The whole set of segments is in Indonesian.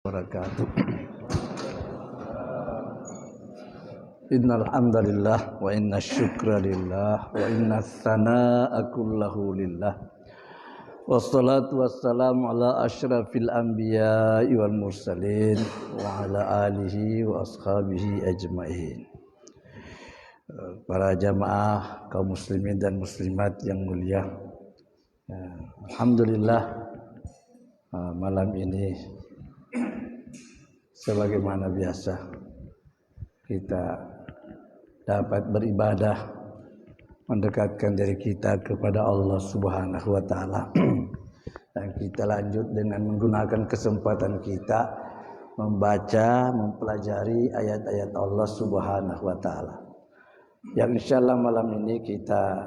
Wabarakatuh. Innal hamdalillah wa inna syukra lillah wa inna tsanaa'a kullahu lillah. Wassalatu wassalamu ala asyrafil anbiya'i wal mursalin wa ala alihi wa ashabihi ajmain. Para jamaah kaum muslimin dan muslimat yang mulia, alhamdulillah malam ini sebagaimana biasa kita dapat beribadah, mendekatkan diri kita kepada Allah Subhanahu wa taala. Dan kita lanjut dengan menggunakan kesempatan kita membaca, mempelajari ayat-ayat Allah Subhanahu wa taala. Yang insyaallah malam ini kita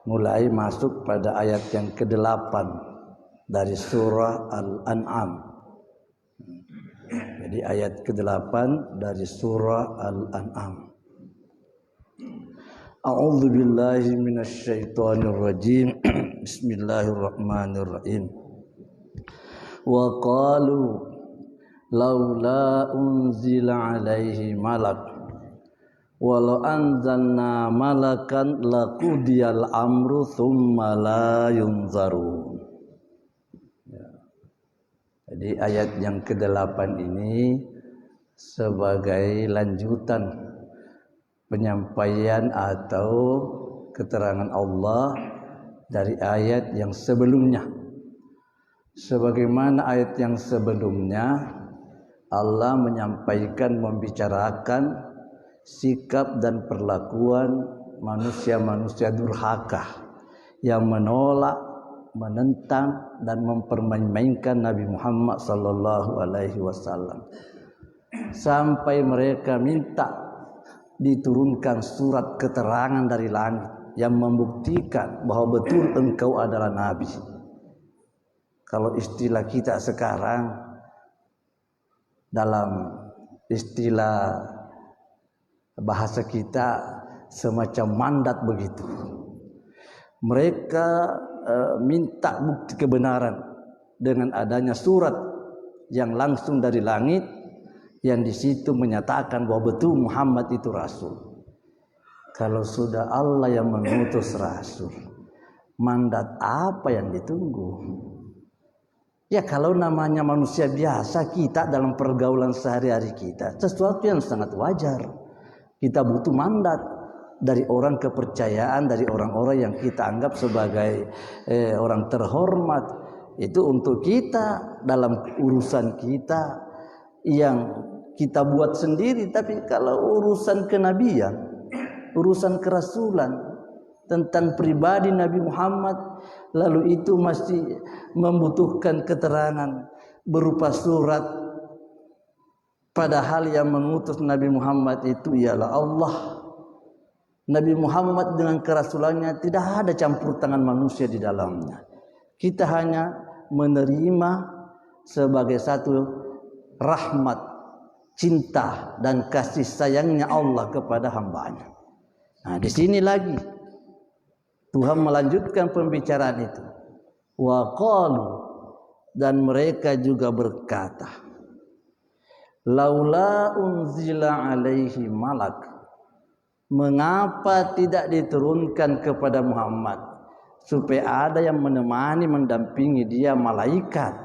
mulai masuk pada ayat yang ke-8 dari surah Al-An'am. Jadi ayat ke-8 dari surah Al-An'am. A'udzu billahi minasyaitonir rajim. Bismillahirrahmanirrahim. Wa qalu laula unzila alaihi malak walau anzalna malakan laqudiyal amru tsumma la yunzarun. Jadi ayat yang ke-8 ini sebagai lanjutan penyampaian atau keterangan Allah dari ayat yang sebelumnya. Sebagaimana ayat yang sebelumnya, Allah menyampaikan, membicarakan sikap dan perlakuan manusia-manusia durhaka yang menolak, menentang dan mempermain-mainkan Nabi Muhammad sallallahu alaihi wasallam. Sampai mereka minta diturunkan surat keterangan dari langit yang membuktikan bahwa betul engkau adalah nabi. Kalau istilah kita sekarang, dalam istilah bahasa kita, semacam mandat begitu. Mereka minta bukti kebenaran dengan adanya surat yang langsung dari langit, yang di situ menyatakan bahwa betul Muhammad itu rasul. Kalau sudah Allah yang mengutus rasul, mandat apa yang ditunggu? Ya kalau namanya manusia biasa, kita dalam pergaulan sehari-hari kita, sesuatu yang sangat wajar. Kita butuh mandat dari orang kepercayaan, dari orang-orang yang kita anggap sebagai orang terhormat. Itu untuk kita dalam urusan kita yang kita buat sendiri. Tapi kalau urusan kenabian, urusan kerasulan tentang pribadi Nabi Muhammad, lalu itu masih membutuhkan keterangan berupa surat, padahal yang mengutus Nabi Muhammad itu ialah Allah. Nabi Muhammad dengan kerasulannya tidak ada campur tangan manusia di dalamnya. Kita hanya menerima sebagai satu rahmat, cinta dan kasih sayangnya Allah kepada hambanya. Nah, di sini lagi Tuhan melanjutkan pembicaraan itu. Wa qalu, dan mereka juga berkata, laula unzila alaihi malak, mengapa tidak diturunkan kepada Muhammad supaya ada yang menemani, mendampingi dia, malaikat.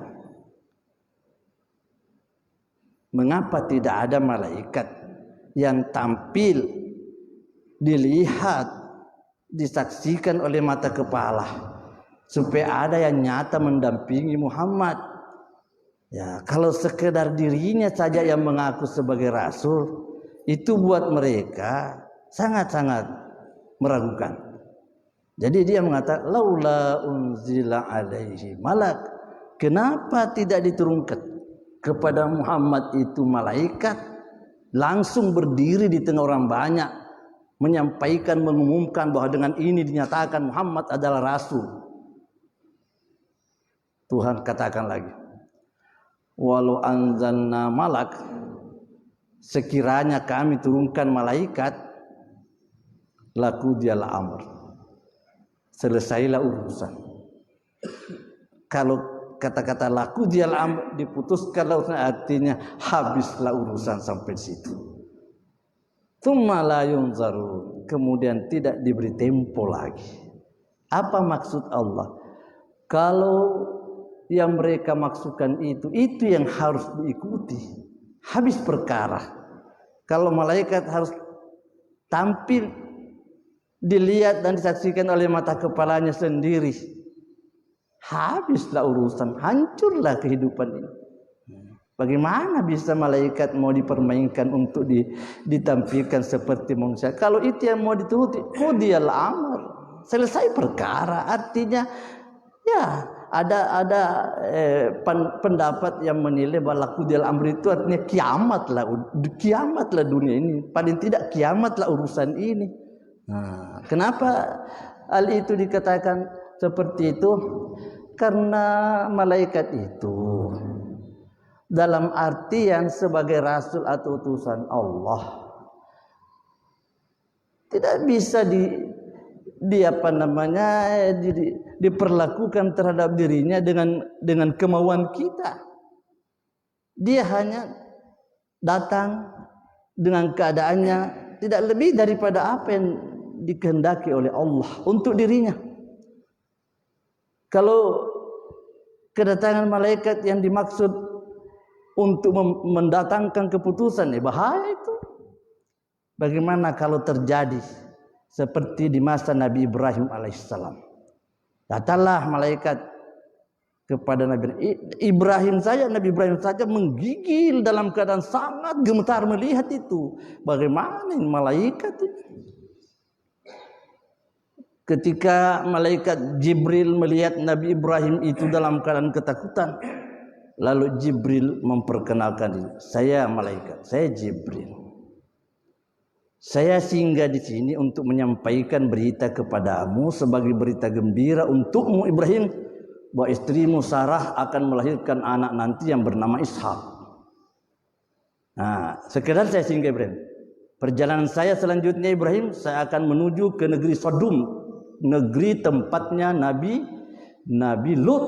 Mengapa tidak ada malaikat yang tampil, dilihat, disaksikan oleh mata kepala, supaya ada yang nyata mendampingi Muhammad? Ya, kalau sekedar dirinya saja yang mengaku sebagai rasul, itu buat mereka sangat-sangat meragukan. Jadi dia mengatakan laula unzila alaihi malak, kenapa tidak diturunkan kepada Muhammad itu malaikat, langsung berdiri di tengah orang banyak, menyampaikan, mengumumkan bahwa dengan ini dinyatakan Muhammad adalah rasul. Tuhan katakan lagi, walau anzalna malak, sekiranya kami turunkan malaikat, laqudiyal amr, selesailah urusan. Kalau kata-kata laku dial amr diputuskan urusan, artinya habislah urusan sampai situ. Tsumma la yunzaru, kemudian tidak diberi tempo lagi. Apa maksud Allah? Kalau yang mereka maksudkan itu yang harus diikuti. Habis perkara. Kalau malaikat harus tampil, dilihat dan disaksikan oleh mata kepalanya sendiri, habislah urusan, hancurlah kehidupan ini. Bagaimana bisa malaikat mau dipermainkan untuk ditampilkan seperti manusia? Kalau itu yang mau dituruti, qudiyal amr, selesai perkara. Artinya ya ada pendapat yang menilai bahwa qudiyal amr itu artinya kiamatlah dunia ini, paling tidak kiamatlah urusan ini. Nah, kenapa hal itu dikatakan seperti itu? Karena malaikat itu dalam artian sebagai rasul atau utusan Allah tidak bisa diperlakukan terhadap dirinya dengan kemauan kita. Dia hanya datang dengan keadaannya, tidak lebih daripada apa yang dikehendaki oleh Allah untuk dirinya. Kalau kedatangan malaikat yang dimaksud untuk mendatangkan keputusan, bahaya itu. Bagaimana kalau terjadi seperti di masa Nabi Ibrahim alaihissalam? Datanglah malaikat kepada Nabi Ibrahim saja, Nabi Ibrahim saja menggigil dalam keadaan sangat gemetar melihat itu. Bagaimana ini malaikat itu? Ketika malaikat Jibril melihat Nabi Ibrahim itu dalam keadaan ketakutan, lalu Jibril memperkenalkan diri, saya malaikat, saya Jibril. Saya singgah di sini untuk menyampaikan berita kepadamu sebagai berita gembira untukmu Ibrahim, bahwa istrimu Sarah akan melahirkan anak nanti yang bernama Ishak. Nah, sekedar saya singgah Ibrahim. Perjalanan saya selanjutnya Ibrahim, saya akan menuju ke negeri Sodom, negeri tempatnya Nabi Lut.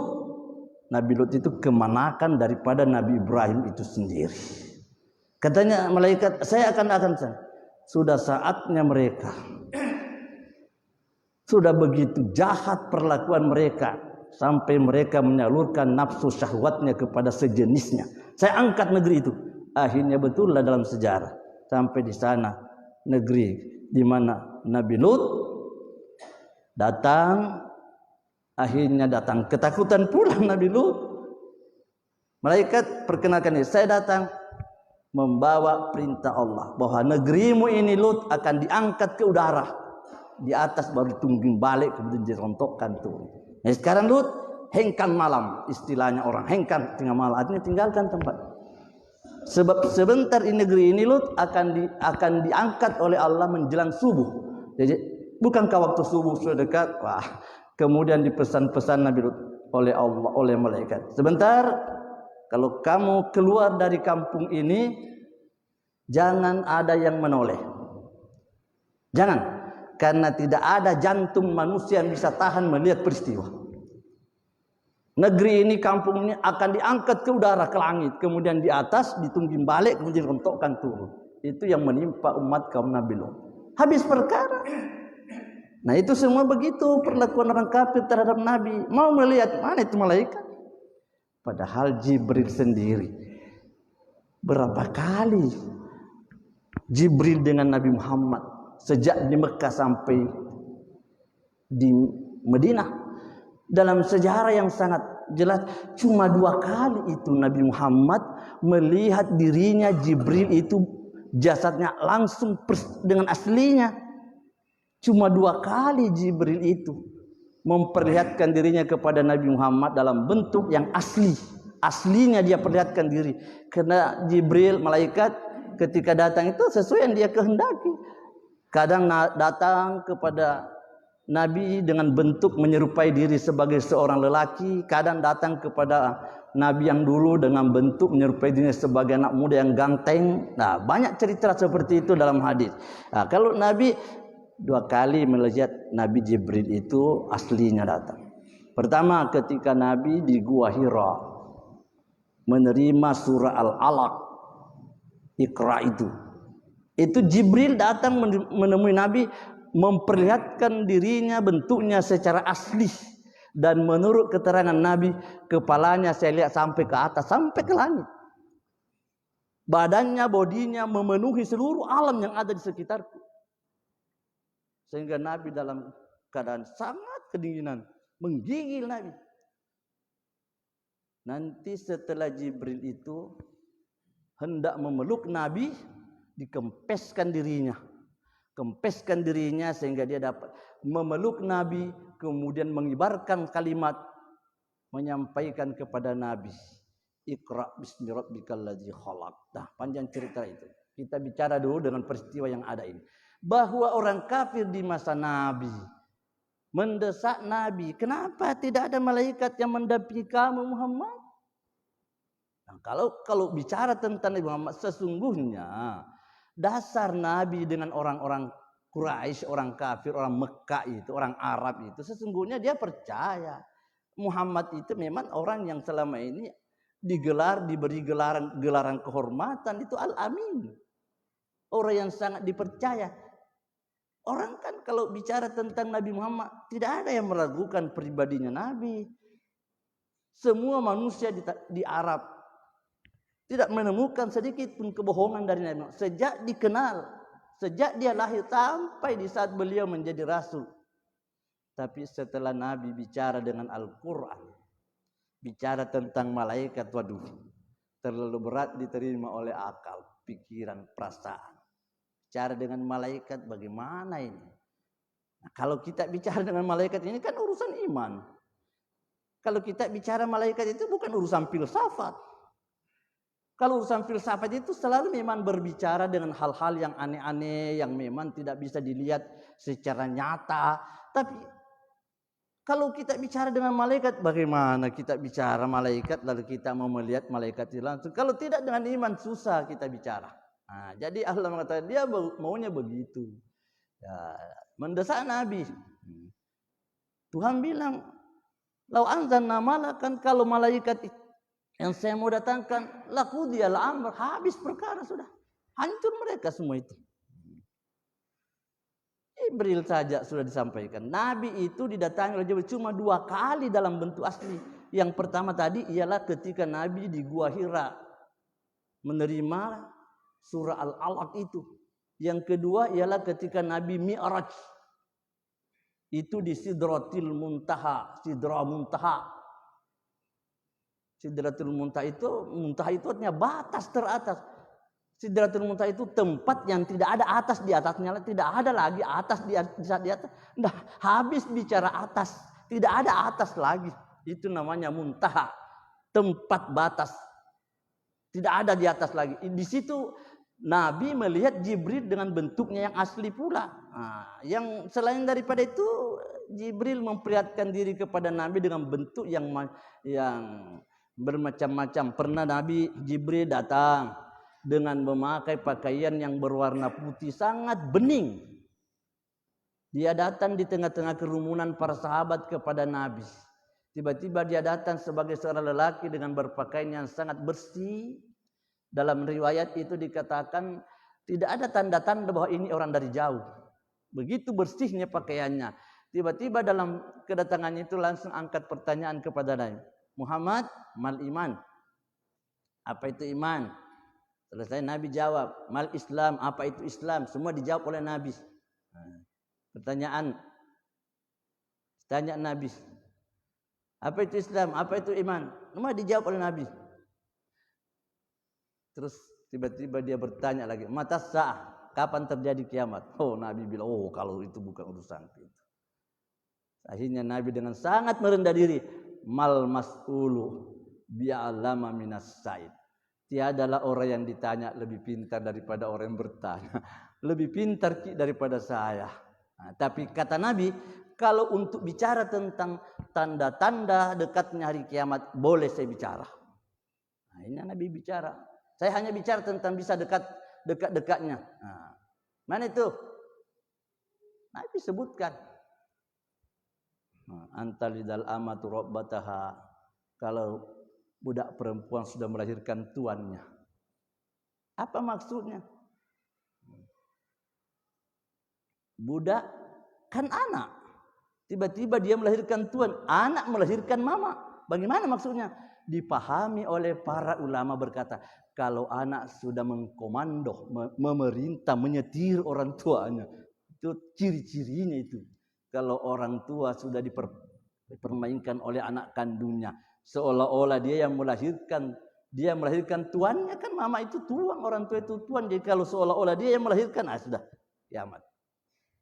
Nabi Lut itu kemanakan daripada Nabi Ibrahim itu sendiri. Katanya malaikat, saya akan sudah saatnya mereka. Sudah begitu jahat perlakuan mereka sampai mereka menyalurkan nafsu syahwatnya kepada sejenisnya. Saya angkat negeri itu. Akhirnya betullah dalam sejarah sampai di sana negeri di mana Nabi Lut datang. Akhirnya datang ketakutan pula Nabi Lut. Malaikat perkenalkan ini, saya datang membawa perintah Allah bahwa negerimu ini Lut akan diangkat ke udara, di atas baru tungging balik kemudian dirontokkan turun. Nah, sekarang Lut hengkang malam, istilahnya orang hengkang tengah malam, artinya tinggalkan tempat. Sebab sebentar di negeri ini Lut akan diangkat oleh Allah menjelang subuh. Jadi bukankah waktu subuh sudah dekat? Wah, kemudian dipesan-pesan Nabi Lut oleh Allah, oleh malaikat. Sebentar, kalau kamu keluar dari kampung ini, jangan ada yang menoleh. Jangan, karena tidak ada jantung manusia yang bisa tahan melihat peristiwa. Negeri ini, kampung ini akan diangkat ke udara, ke langit, kemudian di atas ditungging balik, kemudian dirontokkan turun. Itu yang menimpa umat kaum Nabi Lut. Habis perkara. Nah, itu semua begitu perlakuan orang kafir terhadap Nabi. Mau melihat mana itu malaikat? Padahal Jibril sendiri berapa kali Jibril dengan Nabi Muhammad sejak di Mekah sampai di Madinah. Dalam sejarah yang sangat jelas, cuma 2 kali itu Nabi Muhammad melihat dirinya Jibril itu jasadnya langsung dengan aslinya. Cuma 2 kali Jibril itu memperlihatkan dirinya kepada Nabi Muhammad dalam bentuk yang asli. Aslinya dia perlihatkan diri. Karena Jibril, malaikat ketika datang itu sesuai yang dia kehendaki. Kadang datang kepada Nabi dengan bentuk menyerupai diri sebagai seorang lelaki. Kadang datang kepada Nabi yang dulu dengan bentuk menyerupai dirinya sebagai anak muda yang ganteng. Nah, banyak cerita seperti itu dalam hadis. Nah, kalau Nabi 2 kali melihat Nabi Jibril itu aslinya datang. Pertama, ketika Nabi di Gua Hira menerima surah Al-Alaq, Iqra itu Jibril datang menemui Nabi, memperlihatkan dirinya, bentuknya secara asli, dan menurut keterangan Nabi, kepalanya saya lihat sampai ke atas, sampai ke langit. Badannya, bodinya memenuhi seluruh alam yang ada di sekitarku. Sehingga Nabi dalam keadaan sangat kedinginan, menggigil Nabi. Nanti setelah Jibril itu hendak memeluk Nabi, dikempeskan dirinya. Kempeskan dirinya sehingga dia dapat memeluk Nabi, kemudian mengibarkan kalimat, menyampaikan kepada Nabi, Iqra bismi rabbikal ladzi khalaq. Nah, panjang cerita itu. Kita bicara dulu dengan peristiwa yang ada ini. Bahwa orang kafir di masa Nabi mendesak Nabi, kenapa tidak ada malaikat yang mendampingi kamu Muhammad? Nah, kalau bicara tentang Nabi Muhammad, sesungguhnya dasar Nabi dengan orang-orang Quraisy, orang kafir, orang Mekah itu, orang Arab itu, sesungguhnya dia percaya Muhammad itu memang orang yang selama ini diberi gelaran kehormatan, itu Al-Amin, orang yang sangat dipercaya. Orang kan kalau bicara tentang Nabi Muhammad, tidak ada yang meragukan pribadinya Nabi. Semua manusia di Arab tidak menemukan sedikit pun kebohongan dari Nabi Muhammad. Sejak dikenal, sejak dia lahir sampai di saat beliau menjadi Rasul. Tapi setelah Nabi bicara dengan Al-Quran, bicara tentang malaikat, waduh, terlalu berat diterima oleh akal, pikiran, perasaan. Bicara dengan malaikat bagaimana ini? Nah, kalau kita bicara dengan malaikat ini kan urusan iman. Kalau kita bicara malaikat itu bukan urusan filsafat. Kalau urusan filsafat itu selalu memang berbicara dengan hal-hal yang aneh-aneh, yang memang tidak bisa dilihat secara nyata. Tapi kalau kita bicara dengan malaikat, bagaimana kita bicara malaikat lalu kita mau melihat malaikat itu langsung? Kalau tidak dengan iman susah kita bicara. Nah, jadi Allah mengatakan dia maunya begitu. Ya, mendesak Nabi. Tuhan bilang, "Lau anzalna malakan," kalau malaikat yang saya mau datangkan, laqudial amr, habis perkara sudah. Hancur mereka semua itu. Jibril saja sudah disampaikan. Nabi itu didatangi oleh Jibril cuma 2 kali dalam bentuk asli. Yang pertama tadi ialah ketika Nabi di Gua Hira menerima surah Al-Alaq itu. Yang kedua ialah ketika Nabi Mi'raj. Itu di Sidratil Muntaha, Sidrah Muntaha. Sidratul Muntaha itu artinya batas teratas. Sidratul Muntaha itu tempat yang tidak ada atas di atasnya, tidak ada lagi atas di atas. Nah, habis bicara atas, tidak ada atas lagi. Itu namanya muntaha, tempat batas. Tidak ada di atas lagi. Di situ Nabi melihat Jibril dengan bentuknya yang asli pula. Nah, yang selain daripada itu, Jibril memperlihatkan diri kepada Nabi dengan bentuk yang bermacam-macam. Pernah Nabi Jibril datang dengan memakai pakaian yang berwarna putih sangat bening. Dia datang di tengah-tengah kerumunan para sahabat kepada Nabi. Tiba-tiba dia datang sebagai seorang lelaki dengan berpakaian yang sangat bersih. Dalam riwayat itu dikatakan tidak ada tanda-tanda bahwa ini orang dari jauh. Begitu bersihnya pakaiannya. Tiba-tiba dalam kedatangannya itu langsung angkat pertanyaan kepada Nabi. Muhammad, mal iman. Apa itu iman? Selesai Nabi jawab, mal Islam, apa itu Islam? Semua dijawab oleh Nabi. Pertanyaan, tanya Nabi, apa itu Islam? Apa itu iman? Semua dijawab oleh Nabi. Terus tiba-tiba dia bertanya lagi, mata sa'ah, kapan terjadi kiamat? Oh, Nabi bilang, oh kalau itu bukan urusan itu. Akhirnya Nabi dengan sangat merendah diri, mal mas'ulu bi'alama minas sa'id. Tiadalah orang yang ditanya lebih pintar daripada orang yang bertanya. Lebih pintar daripada saya. Nah, tapi kata Nabi, kalau untuk bicara tentang tanda-tanda dekatnya hari kiamat, boleh saya bicara. Nah, ini Nabi bicara. Saya hanya bicara tentang bisa dekat-dekatnya. Nah, mana itu? Nabi sebutkan. Antalidal amatu rabbataha, kalau budak perempuan sudah melahirkan tuannya. Apa maksudnya? Budak kan anak. Tiba-tiba dia melahirkan tuan, anak melahirkan mama. Bagaimana maksudnya? Dipahami oleh para ulama berkata, kalau anak sudah mengkomando, memerintah, menyetir orang tuanya, itu ciri-cirinya itu. Kalau orang tua sudah dipermainkan oleh anak kandungnya, seolah-olah dia yang melahirkan, dia melahirkan tuannya, kan mama itu tuan, orang tua itu tuan. Jadi kalau seolah-olah dia yang melahirkan, sudah kiamat.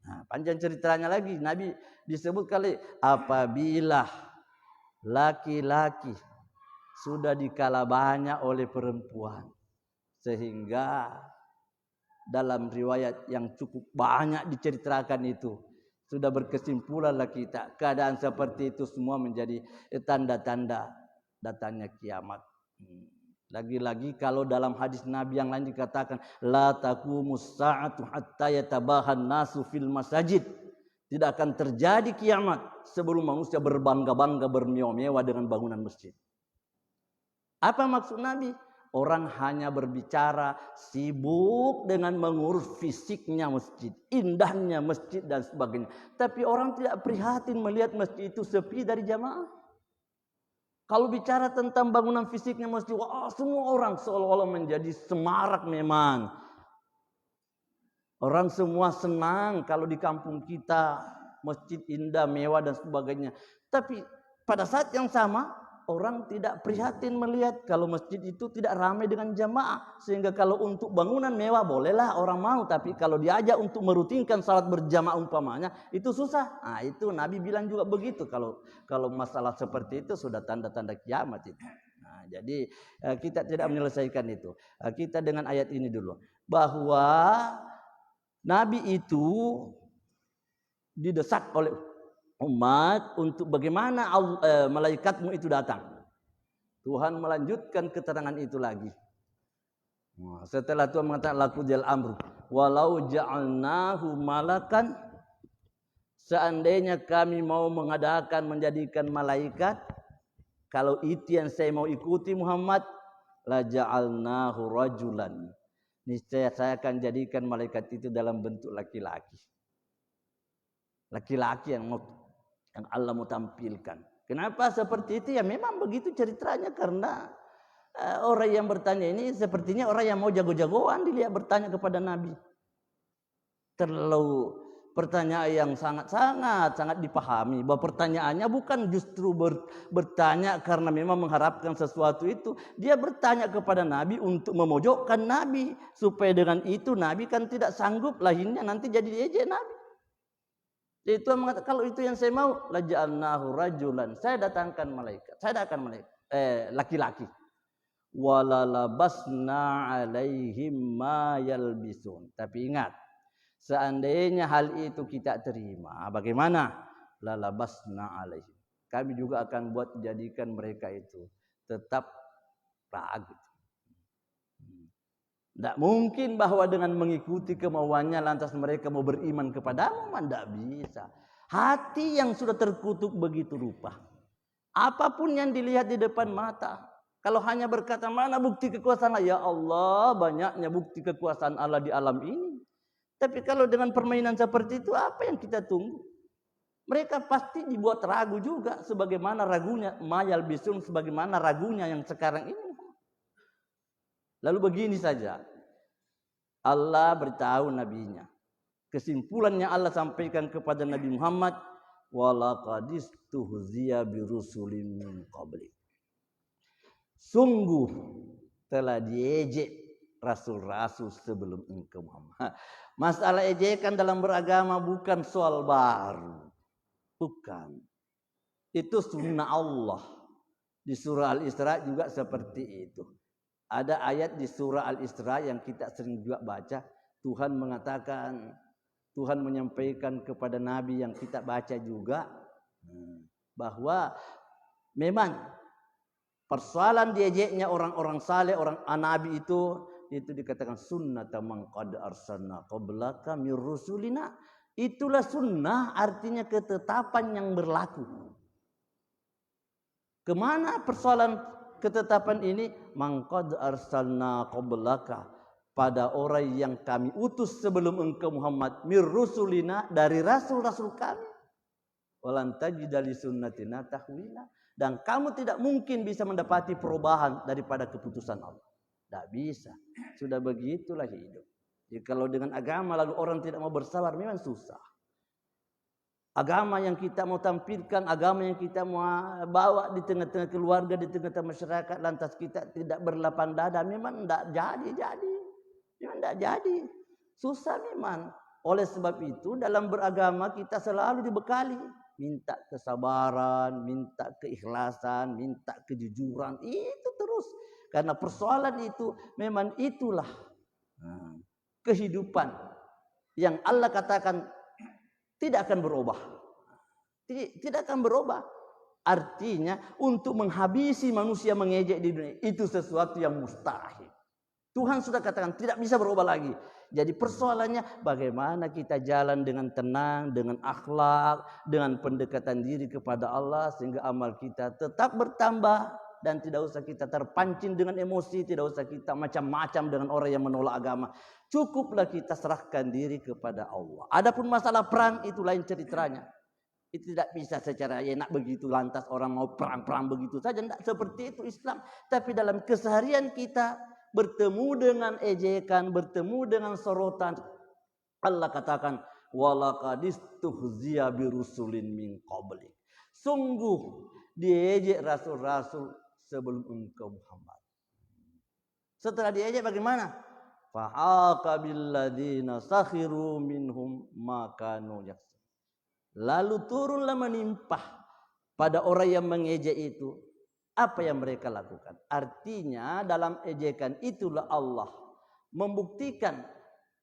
Nah, panjang ceritanya lagi, Nabi disebut kali apabila laki-laki sudah dikala banyak oleh perempuan, sehingga dalam riwayat yang cukup banyak diceritakan itu sudah berkesimpulanlah kita, keadaan seperti itu semua menjadi tanda-tanda datangnya kiamat. Lagi-lagi kalau dalam hadis Nabi yang lain dikatakan la taqumus sa'atu hatta yatabahan nasu fil masajid. Tidak akan terjadi kiamat sebelum manusia berbangga-bangga, bermewah-mewah dengan bangunan masjid. Apa maksud Nabi? Orang hanya berbicara, sibuk dengan mengurus fisiknya masjid, indahnya masjid dan sebagainya. Tapi orang tidak prihatin melihat masjid itu sepi dari jamaah. Kalau bicara tentang bangunan fisiknya masjid, wah, semua orang seolah-olah menjadi semarak memang. Orang semua senang kalau di kampung kita masjid indah, mewah dan sebagainya. Tapi pada saat yang sama, orang tidak prihatin melihat kalau masjid itu tidak ramai dengan jamaah. Sehingga kalau untuk bangunan mewah bolehlah orang mau. Tapi kalau diajak untuk merutinkan salat berjamaah umpamanya, itu susah. Nah, itu Nabi bilang juga begitu. Kalau masalah seperti itu sudah tanda-tanda kiamat itu. Nah, jadi kita tidak menyelesaikan itu. Kita dengan ayat ini dulu. Bahwa Nabi itu didesak oleh umat untuk bagaimana malaikatmu itu datang. Tuhan melanjutkan keterangan itu lagi. Setelah Tuhan mengatakan laqudil amru walau ja'alnahu malakan, seandainya kami mau mengadakan menjadikan malaikat, kalau itu yang saya mau ikuti Muhammad, la ja'alnahu rajulan, niscaya saya akan jadikan malaikat itu dalam bentuk laki-laki. Laki-laki yang Allah mau tampilkan. Kenapa seperti itu? Ya memang begitu ceritanya, karena orang yang bertanya ini sepertinya orang yang mau jago-jagoan dilihat bertanya kepada Nabi. Terlalu pertanyaan yang sangat dipahami, bahwa pertanyaannya bukan justru bertanya karena memang mengharapkan sesuatu itu. Dia bertanya kepada Nabi untuk memojokkan Nabi, supaya dengan itu Nabi kan tidak sanggup lahirnya nanti jadi ejek Nabi. Jadi Tuhan mengatakan kalau itu yang saya mau, laja'alnahu rajulan, saya datangkan malaikat, laki-laki. Walalabasna alaihim ma yalbisun. Tapi ingat, seandainya hal itu kita terima, bagaimana? Lalabasna alaihim. Kami juga akan buat jadikan mereka itu tetap ragu. Tidak mungkin bahwa dengan mengikuti kemauannya lantas mereka mau beriman kepadamu, tidak bisa. Hati yang sudah terkutuk begitu rupa, apapun yang dilihat di depan mata, kalau hanya berkata mana bukti kekuasaan Allah, ya Allah, banyaknya bukti kekuasaan Allah di alam ini. Tapi kalau dengan permainan seperti itu, apa yang kita tunggu? Mereka pasti dibuat ragu juga, sebagaimana ragunya mayal bisun, sebagaimana ragunya yang sekarang ini. Lalu begini saja, Allah beritahu nabinya. Kesimpulannya Allah sampaikan kepada Nabi Muhammad, walaqadistuhziya birusulin min qabli. Sungguh telah diejek rasul-rasul sebelum engkau Muhammad. Masalah ejekan dalam beragama bukan soal baru. Bukan. Itu sunnah Allah. Di surah Al-Isra juga seperti itu. Ada ayat di surah Al-Isra yang kita sering juga baca. Tuhan mengatakan, Tuhan menyampaikan kepada Nabi yang kita baca juga, bahwa memang persoalan diejeknya orang-orang saleh, orang Nabi itu dikatakan sunnata man qad arsalna qablaka mir rusulina. Itulah sunnah, artinya ketetapan yang berlaku. Kemana persoalan ketetapan ini? Mangqad arsalna qablaka, pada orang yang kami utus sebelum engkau Muhammad, mir rusulina, dari rasul-rasul kami. Walan tajida li sunnatina tahwila, dan kamu tidak mungkin bisa mendapati perubahan daripada keputusan Allah. Tidak bisa. Sudah begitulah hidup. Jadi kalau dengan agama lalu orang tidak mau bersabar, memang susah. Agama yang kita mau tampilkan, agama yang kita mau bawa di tengah-tengah keluarga, di tengah-tengah masyarakat, lantas kita tidak berlapang dada, memang tidak jadi. Memang tidak jadi. Susah memang. Oleh sebab itu dalam beragama kita selalu dibekali. Minta kesabaran, minta keikhlasan, minta kejujuran. Itu terus. Karena persoalan itu memang itulah kehidupan yang Allah katakan tidak akan berubah. Tidak akan berubah. Artinya untuk menghabisi manusia mengejek di dunia itu sesuatu yang mustahil. Tuhan sudah katakan tidak bisa berubah lagi. Jadi persoalannya bagaimana kita jalan dengan tenang, dengan akhlak, dengan pendekatan diri kepada Allah sehingga amal kita tetap bertambah. Dan tidak usah kita terpancing dengan emosi, tidak usah kita macam-macam dengan orang yang menolak agama. Cukuplah kita serahkan diri kepada Allah. Adapun masalah perang itu lain ceritanya. Itu tidak bisa secara enak begitu lantas orang mau perang-perang begitu saja. Tidak seperti itu Islam. Tapi dalam keseharian kita bertemu dengan ejekan, bertemu dengan sorotan. Allah katakan, walaqadistuhziya birusulin min qablik. Sungguh diejek rasul-rasul sebelum engkau Muhammad. Setelah diejek bagaimana? Fahaqa billadzina sakhiru minhum ma kanu yaksun. Lalu turunlah menimpa pada orang yang mengejek itu apa yang mereka lakukan. Artinya dalam ejekan itulah Allah membuktikan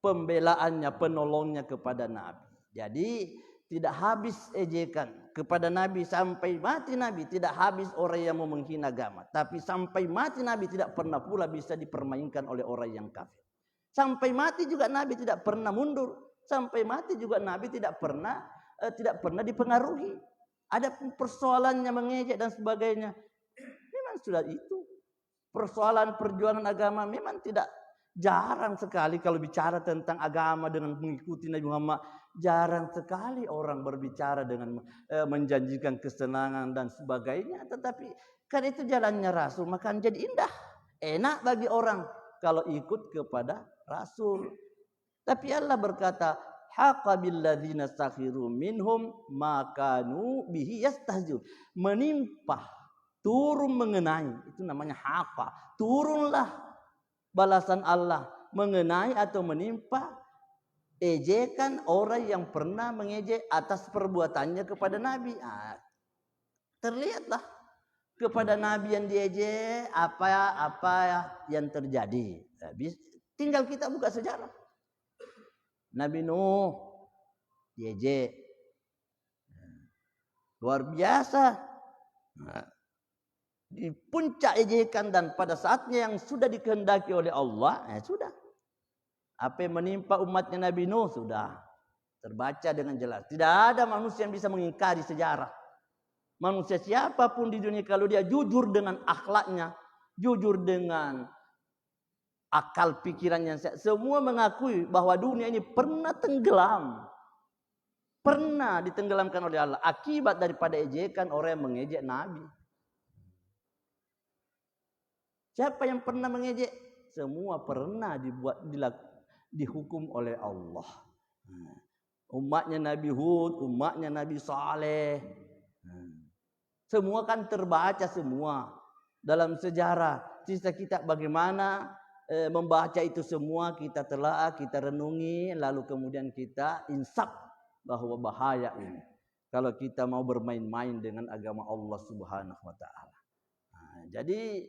pembelaannya, penolongnya kepada Nabi. Jadi tidak habis ejekan kepada Nabi sampai mati Nabi. Tidak habis orang yang mau menghina agama. Tapi sampai mati Nabi tidak pernah pula bisa dipermainkan oleh orang yang kafir. Sampai mati juga Nabi tidak pernah mundur. Sampai mati juga Nabi tidak pernah dipengaruhi. Ada persoalannya mengejek dan sebagainya. Memang sudah itu. Persoalan perjuangan agama memang tidak jarang sekali kalau bicara tentang agama dengan mengikuti Nabi Muhammad. Jarang sekali orang berbicara dengan menjanjikan kesenangan dan sebagainya. Tetapi kan itu jalannya Rasul, maka jadi indah. Enak bagi orang kalau ikut kepada Rasul. Tapi Allah berkata, haqa billadzina sakhiru minhum ma kanu bihi yastahzi'un. Menimpa, turun mengenai, itu namanya haqa. Turunlah balasan Allah mengenai atau menimpa ejekan orang yang pernah mengejek atas perbuatannya kepada Nabi. Terlihatlah kepada Nabi yang diejek apa yang terjadi. Tinggal kita buka sejarah. Nabi Nuh diejek. Luar biasa. Di puncak ejekan dan pada saatnya yang sudah dikehendaki oleh Allah, sudah. Apa yang menimpa umatnya Nabi Nuh sudah terbaca dengan jelas. Tidak ada manusia yang bisa mengingkari sejarah. Manusia siapapun di dunia kalau dia jujur dengan akhlaknya, jujur dengan akal pikirannya, semua mengakui bahwa dunia ini pernah tenggelam. Pernah ditenggelamkan oleh Allah akibat daripada ejekan orang yang mengejek Nabi. Siapa yang pernah mengejek? Semua pernah dihukum oleh Allah. Umatnya Nabi Hud, umatnya Nabi Saleh. Semua kan terbaca semua dalam sejarah. Sisa kita bagaimana membaca itu semua, kita telaah, kita renungi, lalu kemudian kita insaf bahwa bahaya ini kalau kita mau bermain-main dengan agama Allah Subhanahu wa taala. Jadi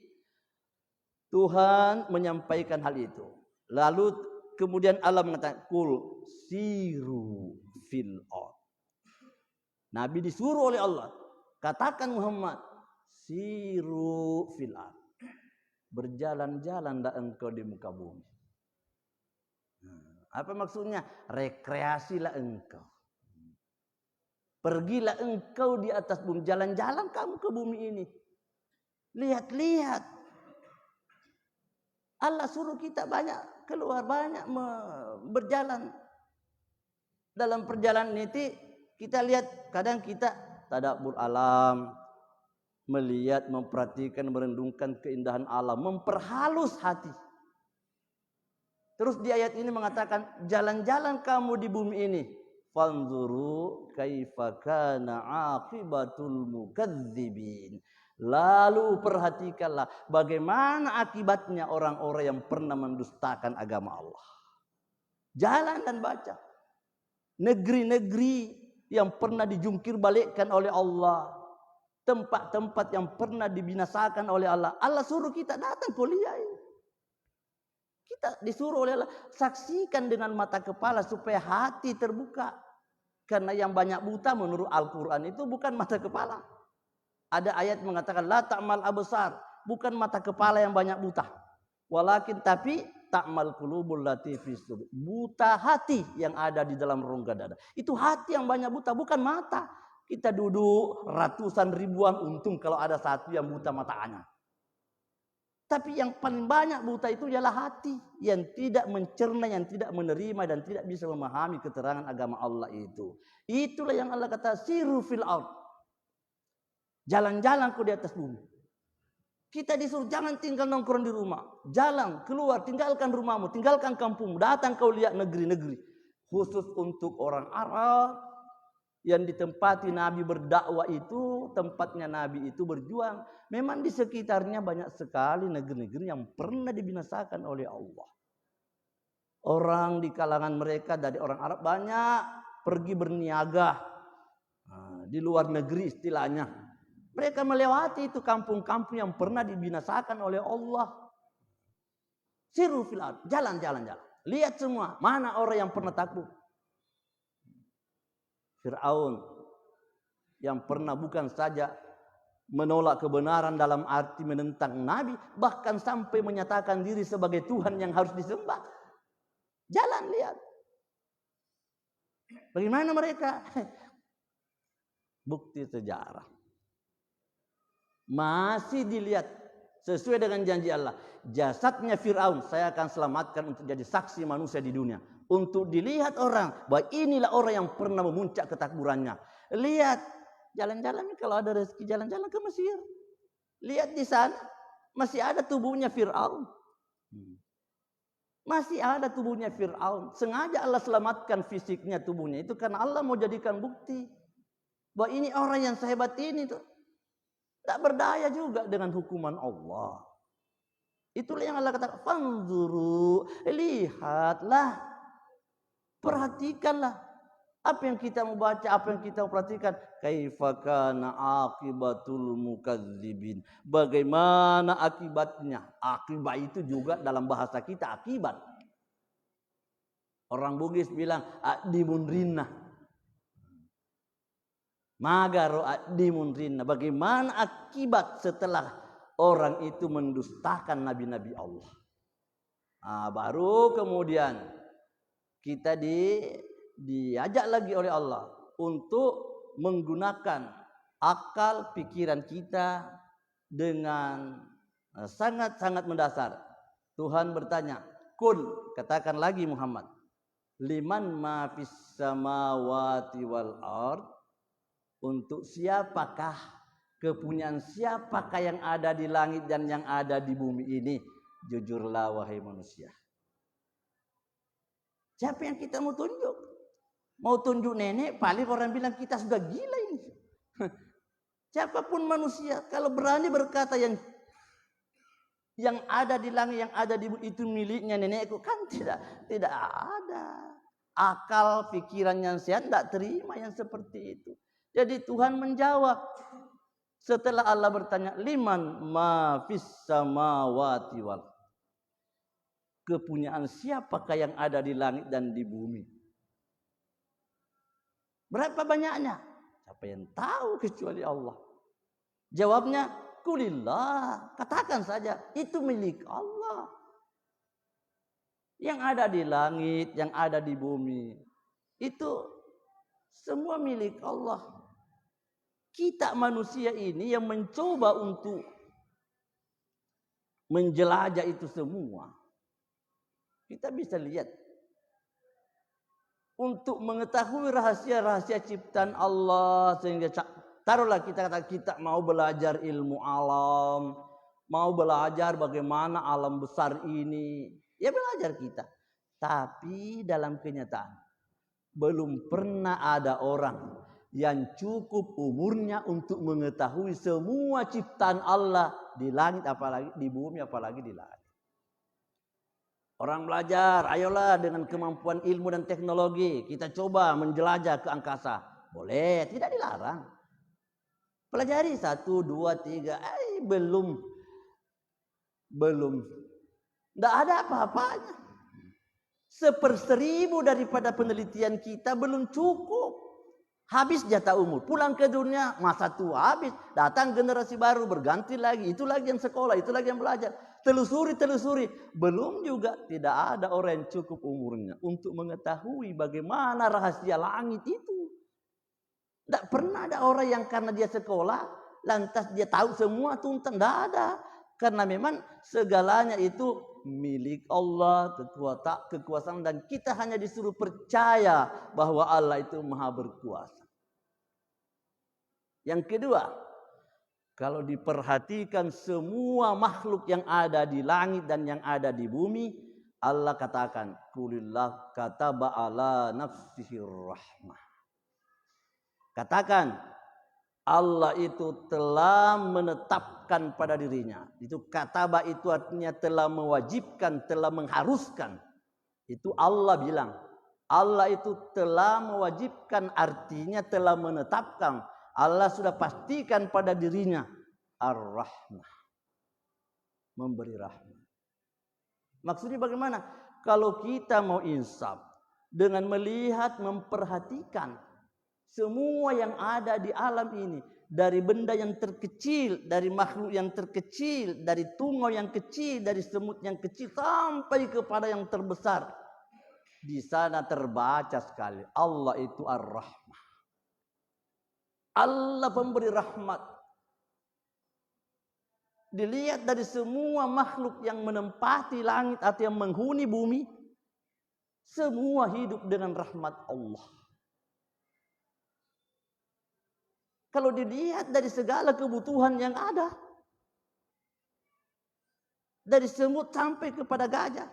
Tuhan menyampaikan hal itu. Lalu kemudian Allah mengatakan kul siru fil ard. Nabi disuruh oleh Allah, katakan Muhammad, siru fil ard. Berjalan-jalanlah engkau di muka bumi. Apa maksudnya? Rekreasilah engkau. Pergilah engkau di atas bumi. Jalan-jalan kamu ke bumi ini. Lihat-lihat. Allah suruh kita banyak keluar, banyak berjalan. Dalam perjalanan itu kita lihat, kadang kita tadabbur alam, melihat, memperhatikan, merendungkan keindahan alam, memperhalus hati. Terus di ayat ini mengatakan, jalan-jalan kamu di bumi ini, fanzuru kaifa kana aqibatul mukadzibin. Lalu perhatikanlah bagaimana akibatnya orang-orang yang pernah mendustakan agama Allah. Jalan dan baca. Negeri-negeri yang pernah dijungkir balikkan oleh Allah. Tempat-tempat yang pernah dibinasakan oleh Allah. Allah suruh kita datang kuliah ini. Kita disuruh oleh Allah, saksikan dengan mata kepala supaya hati terbuka. Karena yang banyak buta menurut Al-Quran itu bukan mata kepala. Ada ayat mengatakan, la ta'mal absar, bukan mata kepala yang banyak buta. Walakin tapi ta'mal qulubul lati fi sudur. Buta hati yang ada di dalam rongga dada. Itu hati yang banyak buta, bukan mata. Kita duduk ratusan ribuan, untung kalau ada satu yang buta matanya. Tapi yang paling banyak buta itu ialah hati yang tidak mencerna, yang tidak menerima dan tidak bisa memahami keterangan agama Allah itu. Itulah yang Allah kata siru fil ard. Jalan-jalan di atas bumi. Kita disuruh jangan tinggal nongkrong di rumah. Jalan, keluar, tinggalkan rumahmu, tinggalkan kampungmu, datang kau lihat negeri-negeri. Khusus untuk orang Arab yang ditempati Nabi berdakwah itu, tempatnya Nabi itu berjuang. Memang di sekitarnya banyak sekali negeri-negeri yang pernah dibinasakan oleh Allah. Orang di kalangan mereka dari orang Arab banyak pergi berniaga di luar negeri istilahnya. Mereka melewati itu kampung-kampung yang pernah dibinasakan oleh Allah. Siru fil ard, jalan-jalan. Lihat semua, mana orang yang pernah takut. Fir'aun yang pernah bukan saja menolak kebenaran dalam arti menentang Nabi, bahkan sampai menyatakan diri sebagai Tuhan yang harus disembah. Jalan lihat. Bagaimana mereka? Bukti sejarah. Masih dilihat sesuai dengan janji Allah. Jasadnya Fir'aun saya akan selamatkan untuk jadi saksi manusia di dunia. Untuk dilihat orang bahwa inilah orang yang pernah memuncak ketakburannya. Lihat, jalan-jalan kalau ada rezeki jalan-jalan ke Mesir. Lihat di sana masih ada tubuhnya Fir'aun. Masih ada tubuhnya Fir'aun. Sengaja Allah selamatkan fisiknya, tubuhnya itu karena Allah mau jadikan bukti bahwa ini orang yang sehebat ini tuh. Tak berdaya juga dengan hukuman Allah. Itulah yang Allah katakan, fanzuru, lihatlah, perhatikanlah apa yang kita mau baca, apa yang kita mau perhatikan. Kaifa kana aqibatul mukadzibin. Bagaimana akibatnya? Akibat itu juga dalam bahasa kita akibat. Orang Bugis bilang adimunrinna. Magaro adimunrinna. Bagaimana akibat setelah orang itu mendustakan nabi-nabi Allah. Baru kemudian kita diajak lagi oleh Allah untuk menggunakan akal pikiran kita dengan sangat-sangat mendasar. Tuhan bertanya, "Kul," katakan lagi Muhammad, "liman ma fis samawati wal ard." Untuk siapakah, kepunyaan siapakah yang ada di langit dan yang ada di bumi ini? Jujurlah wahai manusia. Siapa yang kita mau tunjuk? Mau tunjuk nenek, paling orang bilang kita sudah gila ini. Siapapun manusia, kalau berani berkata yang ada di langit, yang ada di bumi itu miliknya nenekku, kan tidak ada. Akal pikiran yang sehat tidak terima yang seperti itu. Jadi Tuhan menjawab setelah Allah bertanya, liman ma fis samawati wal. Kepunyaan siapakah yang ada di langit dan di bumi? Berapa banyaknya? Siapa yang tahu kecuali Allah? Jawabnya, kulillah. Katakan saja, itu milik Allah. Yang ada di langit, yang ada di bumi, itu semua milik Allah. Kita manusia ini yang mencoba untuk menjelajah itu semua. Kita bisa lihat untuk mengetahui rahasia-rahasia ciptaan Allah, sehingga taruhlah kita mau belajar ilmu alam, mau belajar bagaimana alam besar ini, ya belajar kita. Tapi dalam kenyataan belum pernah ada orang yang cukup umurnya untuk mengetahui semua ciptaan Allah di langit, apalagi di bumi, apalagi di langit. Orang belajar, ayolah dengan kemampuan ilmu dan teknologi kita coba menjelajah ke angkasa. Boleh, tidak dilarang. Pelajari 1, 2, 3, belum. Tidak ada apa-apanya. 1/1000 daripada penelitian kita belum cukup. Habis jatah umur, pulang ke dunia, masa tua habis, datang generasi baru, berganti lagi, itu lagi yang sekolah, itu lagi yang belajar. Telusuri, belum juga tidak ada orang yang cukup umurnya untuk mengetahui bagaimana rahasia langit itu. Tidak pernah ada orang yang karena dia sekolah, lantas dia tahu semua tuntas, tidak ada. Karena memang segalanya itu milik Allah, kekuasaan, dan kita hanya disuruh percaya bahwa Allah itu maha berkuasa. Yang kedua, kalau diperhatikan semua makhluk yang ada di langit dan yang ada di bumi, Allah katakan, kulillah kataba ala nafsihi rahmah. Katakan, Allah itu telah menetapkan pada dirinya. Itu kataba itu artinya telah mewajibkan, telah mengharuskan. Itu Allah bilang. Allah itu telah mewajibkan, artinya telah menetapkan. Allah sudah pastikan pada dirinya ar-rahmah. Memberi rahmat. Maksudnya bagaimana? Kalau kita mau insaf dengan melihat, memperhatikan semua yang ada di alam ini, dari benda yang terkecil, dari makhluk yang terkecil, dari tungau yang kecil, dari semut yang kecil, sampai kepada yang terbesar. Di sana terbaca sekali, Allah itu Ar-Rahmah. Allah pemberi rahmat. Dilihat dari semua makhluk yang menempati langit atau yang menghuni bumi, semua hidup dengan rahmat Allah. Kalau dilihat dari segala kebutuhan yang ada, dari semut sampai kepada gajah,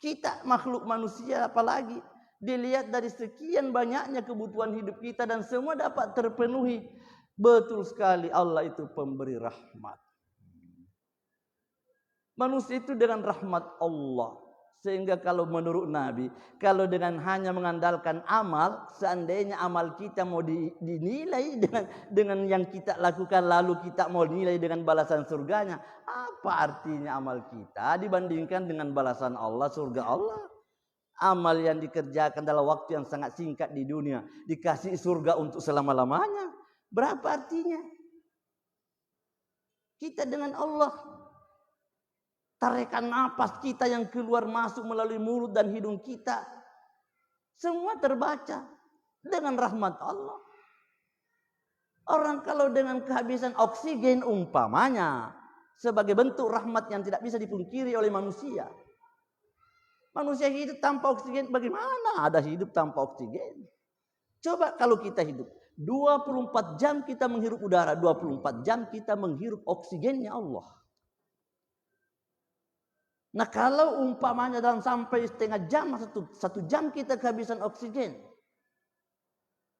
kita makhluk manusia apalagi, dilihat dari sekian banyaknya kebutuhan hidup kita dan semua dapat terpenuhi. Betul sekali, Allah itu pemberi rahmat. Manusia itu dengan rahmat Allah. Sehingga kalau menurut Nabi, kalau dengan hanya mengandalkan amal, seandainya amal kita mau dinilai dengan yang kita lakukan, lalu kita mau dinilai dengan balasan surganya, apa artinya amal kita dibandingkan dengan balasan Allah, surga Allah? Amal yang dikerjakan dalam waktu yang sangat singkat di dunia, dikasih surga untuk selama-lamanya, berapa artinya? Kita dengan Allah, tarikan napas kita yang keluar masuk melalui mulut dan hidung kita, semua terbaca dengan rahmat Allah. Orang kalau dengan kehabisan oksigen umpamanya, sebagai bentuk rahmat yang tidak bisa dipungkiri oleh manusia. Manusia hidup tanpa oksigen, bagaimana ada hidup tanpa oksigen? Coba kalau kita hidup 24 jam kita menghirup udara, 24 jam kita menghirup oksigennya Allah. Nah kalau umpamanya dalam sampai setengah jam, satu jam kita kehabisan oksigen,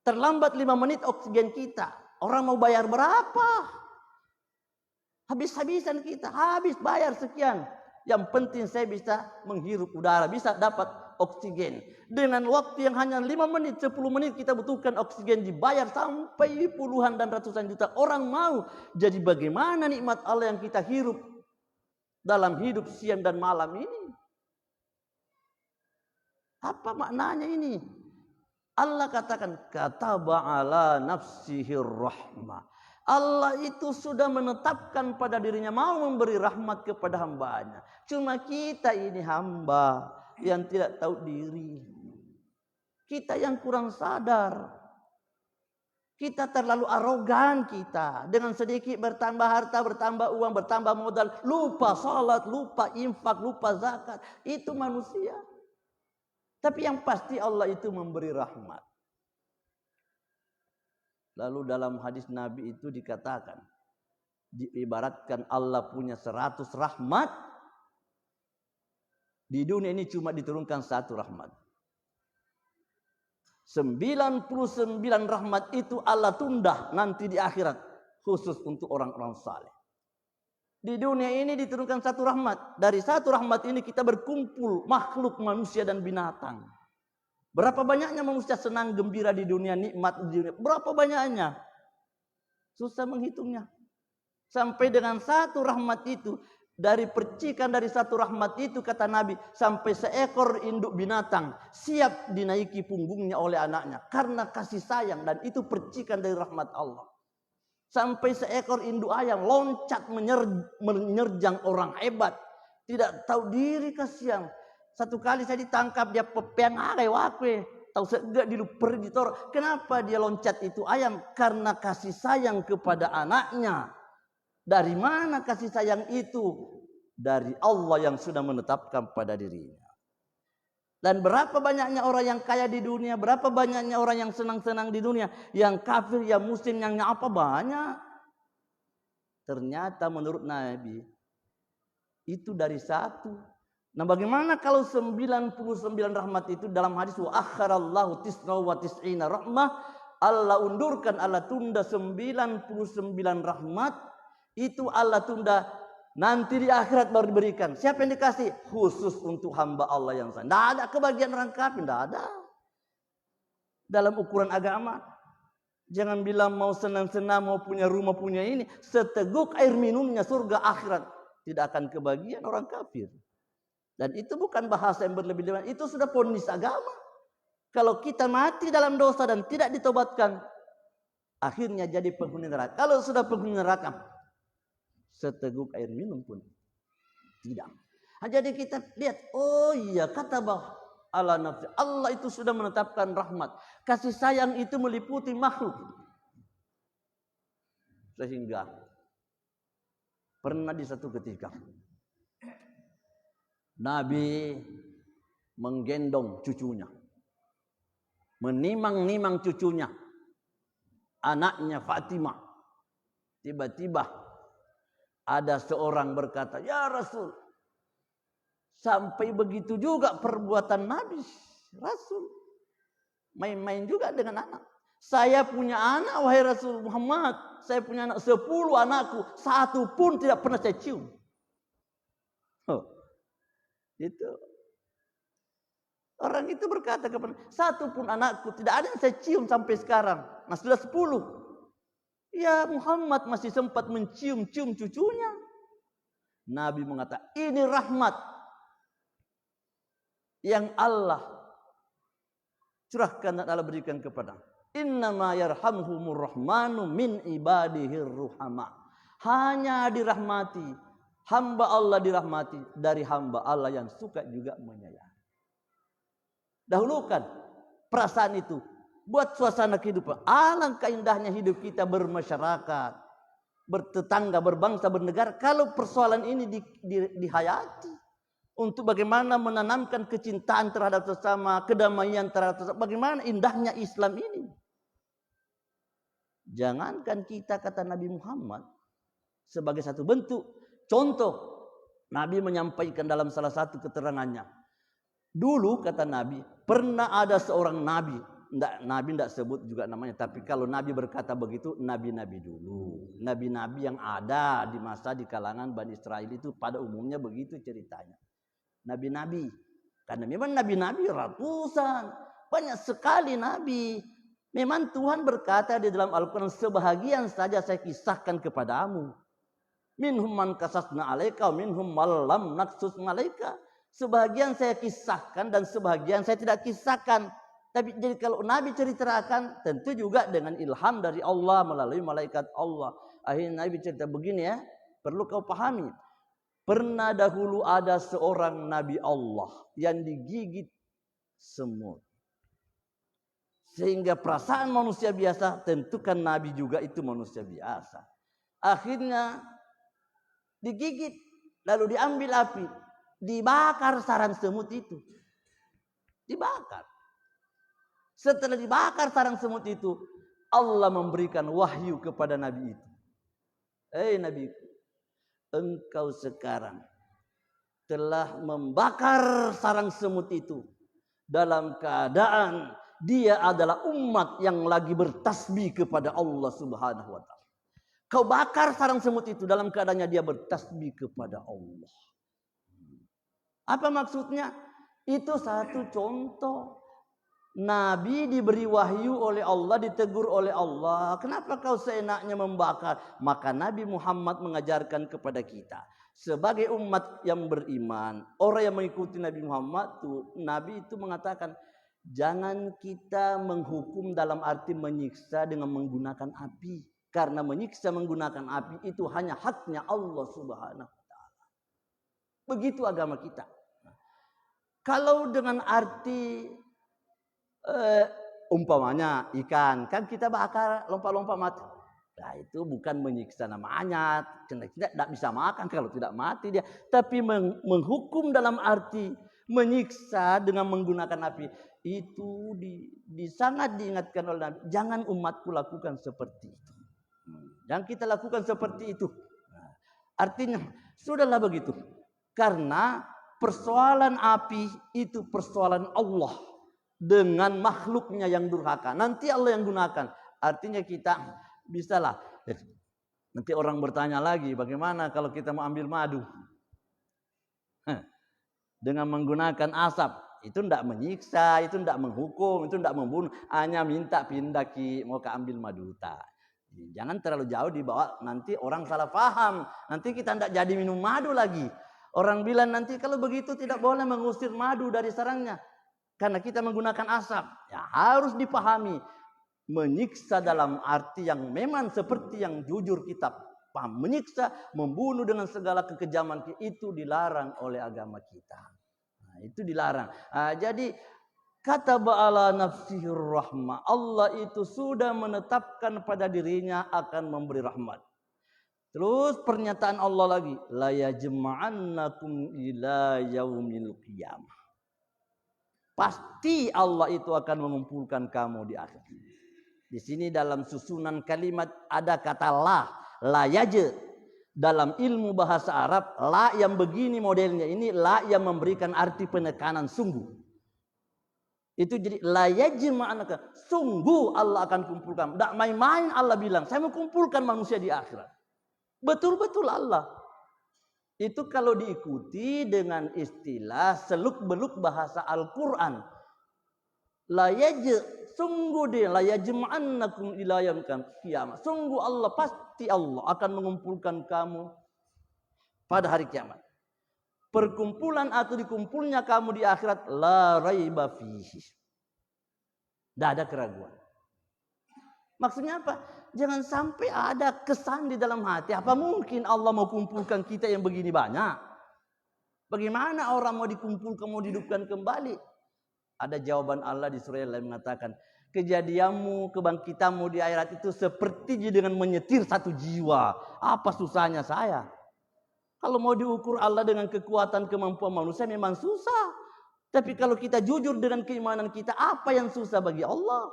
terlambat 5 menit oksigen kita, orang mau bayar berapa? Habis-habisan kita, habis bayar sekian. Yang penting saya bisa menghirup udara, bisa dapat oksigen. Dengan waktu yang hanya 5 menit, 10 menit kita butuhkan oksigen, dibayar sampai puluhan dan ratusan juta. Orang mau. Jadi bagaimana nikmat Allah yang kita hirup dalam hidup siang dan malam ini? Apa maknanya ini? Allah katakan kataba ala nafsihi rahmah. Allah itu sudah menetapkan pada dirinya mau memberi rahmat kepada hambanya. Cuma kita ini hamba yang tidak tahu diri. Kita yang kurang sadar. Kita terlalu arogan kita. Dengan sedikit bertambah harta, bertambah uang, bertambah modal. Lupa salat, lupa infak, lupa zakat. Itu manusia. Tapi yang pasti Allah itu memberi rahmat. Lalu dalam hadis Nabi itu dikatakan. Diibaratkan Allah punya 100 rahmat. Di dunia ini cuma diturunkan 1 rahmat. 99 rahmat itu Allah tunda nanti di akhirat. Khusus untuk orang-orang saleh. Di dunia ini diturunkan 1 rahmat. Dari 1 rahmat ini kita berkumpul makhluk manusia dan binatang. Berapa banyaknya manusia senang gembira di dunia, nikmat di dunia. Berapa banyaknya? Susah menghitungnya. Sampai dengan 1 rahmat itu. Dari percikan dari 1 rahmat itu kata Nabi. Sampai seekor induk binatang. Siap dinaiki punggungnya oleh anaknya. Karena kasih sayang. Dan itu percikan dari rahmat Allah. Sampai seekor induk ayam loncat menyerjang orang hebat. Tidak tahu diri kasihan. Satu kali saya ditangkap dia pepeang agai wakwe. Tahu segak diluper ditor. Kenapa dia loncat itu ayam? Karena kasih sayang kepada anaknya. Dari mana kasih sayang itu? Dari Allah yang sudah menetapkan pada dirinya. Dan berapa banyaknya orang yang kaya di dunia, berapa banyaknya orang yang senang-senang di dunia, yang kafir, yang muslim, yang apa banyak. Ternyata menurut Nabi itu dari 1. Nah, bagaimana kalau 99 rahmat itu dalam hadis wa akharallahu tisna wa tis'ina rahmah, Allah undurkan, Allah tunda 99 rahmat. Itu Allah tunda nanti di akhirat baru diberikan. Siapa yang dikasih? Khusus untuk hamba Allah yang sah. Tidak ada kebagian orang kafir, tidak ada. Dalam ukuran agama. Jangan bilang mau senang-senang, mau punya rumah, punya ini. Seteguk air minumnya surga akhirat. Tidak akan kebagian orang kafir. Dan itu bukan bahasa yang berlebih-lebihan. Itu sudah vonis agama. Kalau kita mati dalam dosa dan tidak ditobatkan, akhirnya jadi penghuni neraka. Kalau sudah penghuni neraka, seteguk air minum pun tidak. Jadi kita lihat, oh iya kata bah ala nafsi. Allah itu sudah menetapkan rahmat. Kasih sayang itu meliputi makhluk. Sehingga pernah di satu ketika Nabi menggendong cucunya. Menimang-nimang cucunya. Anaknya Fatimah. Tiba-tiba ada seorang berkata, ya Rasul, sampai begitu juga perbuatan Nabi. Rasul, main-main juga dengan anak. Saya punya anak, wahai Rasul Muhammad. Saya punya anak 10 anakku. 1 pun tidak pernah saya cium. Oh, itu. Orang itu berkata kepada 1 pun anakku tidak ada yang saya cium sampai sekarang. Nah sudah 10. Ya Muhammad masih sempat mencium-cium cucunya. Nabi mengatakan, ini rahmat yang Allah curahkan dan Allah berikan kepada. Innama yarhamhumur rahmanu min ibadihir ruhama. Hanya dirahmati. Hamba Allah dirahmati dari hamba Allah yang suka juga menyayangi. Dahulukan perasaan itu. Buat suasana kehidupan. Alangkah indahnya hidup kita bermasyarakat, bertetangga, berbangsa, bernegara. Kalau persoalan ini dihayati. Untuk bagaimana menanamkan kecintaan terhadap sesama, kedamaian terhadap sesama. Bagaimana indahnya Islam ini. Jangankan kita, kata Nabi Muhammad, sebagai satu bentuk. Contoh, Nabi menyampaikan dalam salah satu keterangannya. Dulu, kata Nabi, pernah ada seorang Nabi. Nabi tidak sebut juga namanya. Tapi kalau Nabi berkata begitu, Nabi-Nabi dulu. Nabi-Nabi yang ada di masa di kalangan Bani Israel itu pada umumnya begitu ceritanya. Nabi-Nabi. Karena memang Nabi-Nabi ratusan. Banyak sekali Nabi. Memang Tuhan berkata di dalam Al-Quran, sebahagian saja saya kisahkan kepadamu. Minhum man kasasna alaika, minhum malam naksus alaika. Sebahagian saya kisahkan dan sebahagian saya tidak kisahkan. Tapi jadi kalau Nabi ceritakan tentu juga dengan ilham dari Allah melalui malaikat Allah. Akhirnya Nabi cerita begini ya, perlu kau pahami. Pernah dahulu ada seorang Nabi Allah yang digigit semut. Sehingga perasaan manusia biasa, tentukan Nabi juga itu manusia biasa. Akhirnya digigit, lalu diambil api, dibakar sarang semut itu. Dibakar. Setelah dibakar sarang semut itu, Allah memberikan wahyu kepada Nabi itu. Nabi, engkau sekarang telah membakar sarang semut itu dalam keadaan dia adalah umat yang lagi bertasbih kepada Allah Subhanahu wa taala. Kau bakar sarang semut itu dalam keadaannya dia bertasbih kepada Allah. Apa maksudnya? Itu satu contoh. Nabi diberi wahyu oleh Allah, ditegur oleh Allah. Kenapa kau seenaknya membakar? Maka Nabi Muhammad mengajarkan kepada kita. Sebagai umat yang beriman, orang yang mengikuti Nabi Muhammad, Nabi itu mengatakan, jangan kita menghukum dalam arti menyiksa dengan menggunakan api. Karena menyiksa menggunakan api itu hanya haknya Allah Subhanahu wa taala. Begitu agama kita. Kalau dengan arti umpamanya ikan, kan kita bakar lompat-lompat mati. Nah, itu bukan menyiksa namanya. Kita tidak bisa makan kalau tidak mati dia. Tapi menghukum dalam arti menyiksa dengan menggunakan api. Itu sangat diingatkan oleh Nabi. Jangan umatku lakukan seperti itu. Jangan kita lakukan seperti itu. Nah, artinya sudahlah begitu. Karena persoalan api itu persoalan Allah dengan makhluknya yang durhaka. Nanti Allah yang gunakan. Artinya kita bisalah. Nanti orang bertanya lagi, bagaimana kalau kita mau ambil madu? Dengan menggunakan asap. Itu tidak menyiksa, itu tidak menghukum, itu tidak membunuh. Hanya minta pindah mau ke ambil madu. Jangan terlalu jauh dibawa, nanti orang salah paham. Nanti kita tidak jadi minum madu lagi. Orang bilang nanti kalau begitu tidak boleh mengusir madu dari sarangnya. Karena kita menggunakan asap. Ya, harus dipahami. Menyiksa dalam arti yang memang seperti yang jujur kita paham. Menyiksa, membunuh dengan segala kekejaman itu dilarang oleh agama kita. Nah, itu dilarang. Nah, jadi kata ba'ala nafsihir rahmah. Allah itu sudah menetapkan pada dirinya akan memberi rahmat. Terus pernyataan Allah lagi. La yajma'annakum ila yaumil qiyamah. Pasti Allah itu akan mengumpulkan kamu di akhir. Di sini dalam susunan kalimat ada kata la yaje. Dalam ilmu bahasa Arab, la yang begini modelnya ini la yang memberikan arti penekanan sungguh. Itu jadi la yajma'anaka, sungguh Allah akan kumpulkan. Tak main-main Allah bilang, saya mau kumpulkan manusia di akhirat. Betul-betul Allah. Itu kalau diikuti dengan istilah seluk-beluk bahasa Al-Quran. Sungguh dia la yajma'annakum ila yaumil qiyamah. Sungguh Allah, pasti Allah akan mengumpulkan kamu pada hari kiamat. Perkumpulan atau dikumpulnya kamu di akhirat la raiba fihi. Tidak ada keraguan. Maksudnya apa? Jangan sampai ada kesan di dalam hati. Apa mungkin Allah mau kumpulkan kita yang begini banyak? Bagaimana orang mau dikumpulkan, mau dihidupkan kembali? Ada jawaban Allah di surah yang lain mengatakan, kejadianmu, kebangkitanmu di akhirat itu seperti dengan menyetir satu jiwa. Apa susahnya saya? Kalau mau diukur Allah dengan kekuatan kemampuan manusia memang susah. Tapi kalau kita jujur dengan keimanan kita, apa yang susah bagi Allah?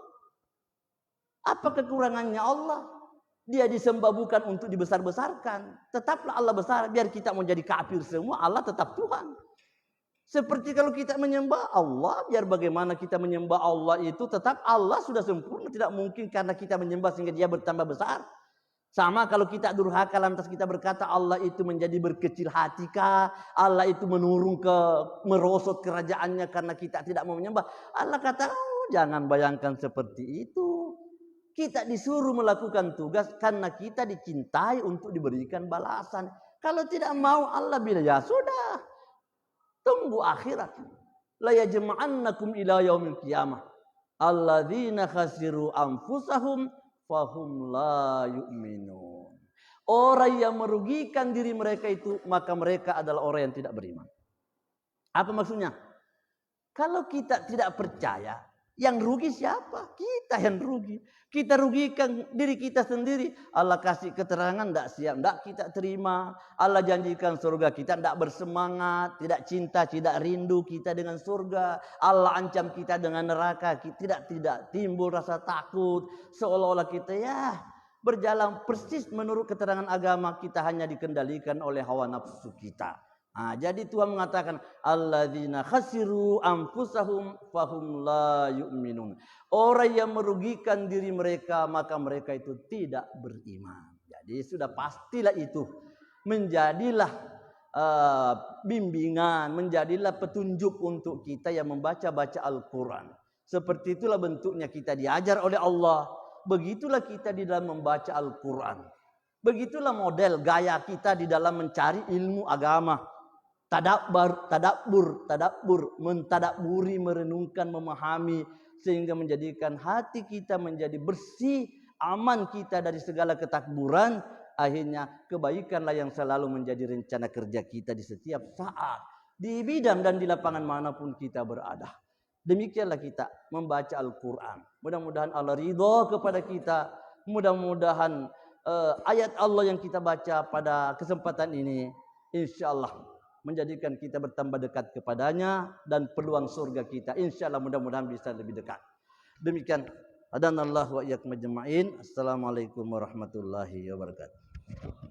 Apa kekurangannya Allah? Dia disembah bukan untuk dibesar-besarkan. Tetaplah Allah besar. Biar kita mau jadi kafir semua, Allah tetap Tuhan. Seperti kalau kita menyembah Allah, biar bagaimana kita menyembah Allah itu tetap Allah sudah sempurna. Tidak mungkin karena kita menyembah sehingga dia bertambah besar. Sama kalau kita durhaka lantas kita berkata Allah itu menjadi berkecil hatikah, Allah itu menurun merosot kerajaannya karena kita tidak mau menyembah. Allah kata, jangan bayangkan seperti itu. Kita disuruh melakukan tugas karena kita dicintai untuk diberikan balasan. Kalau tidak mau Allah bilang, ya sudah. Tunggu akhirat. La yajma'annakum ila yaumil qiyamah. alladzina khasiru anfusahum fahum la yu'minun. Orang yang merugikan diri mereka itu, maka mereka adalah orang yang tidak beriman. Apa maksudnya? Kalau kita tidak percaya, yang rugi siapa? Kita yang rugi. Kita rugikan diri kita sendiri. Allah kasih keterangan, tidak siap, tidak kita terima. Allah janjikan surga, kita tidak bersemangat, tidak cinta, tidak rindu kita dengan surga. Allah ancam kita dengan neraka, kita tidak timbul rasa takut. Seolah-olah kita berjalan persis menurut keterangan agama, kita hanya dikendalikan oleh hawa nafsu kita. Jadi Tuhan mengatakan alladzina khasiru anfusahum fahum la yu'minun. Orang yang merugikan diri mereka, maka mereka itu tidak beriman. Jadi sudah pastilah itu menjadilah bimbingan, menjadilah petunjuk untuk kita yang membaca-baca Al-Quran. Seperti itulah bentuknya kita diajar oleh Allah. Begitulah kita di dalam membaca Al-Quran. Begitulah model gaya kita di dalam mencari ilmu agama. Tadabbur, mentadaburi, merenungkan, memahami, sehingga menjadikan hati kita menjadi bersih, aman kita dari segala ketakburan. Akhirnya kebaikanlah yang selalu menjadi rencana kerja kita di setiap saat, di bidang dan di lapangan manapun kita berada. Demikianlah kita membaca Al-Quran. Mudah-mudahan Allah ridho kepada kita. Mudah-mudahan ayat Allah yang kita baca pada kesempatan ini, insya Allah menjadikan kita bertambah dekat kepadanya, dan peluang surga kita insya Allah mudah-mudahan bisa lebih dekat. Demikian. Adanallahu wa iyyakum ajma'in. Assalamualaikum warahmatullahi wabarakatuh.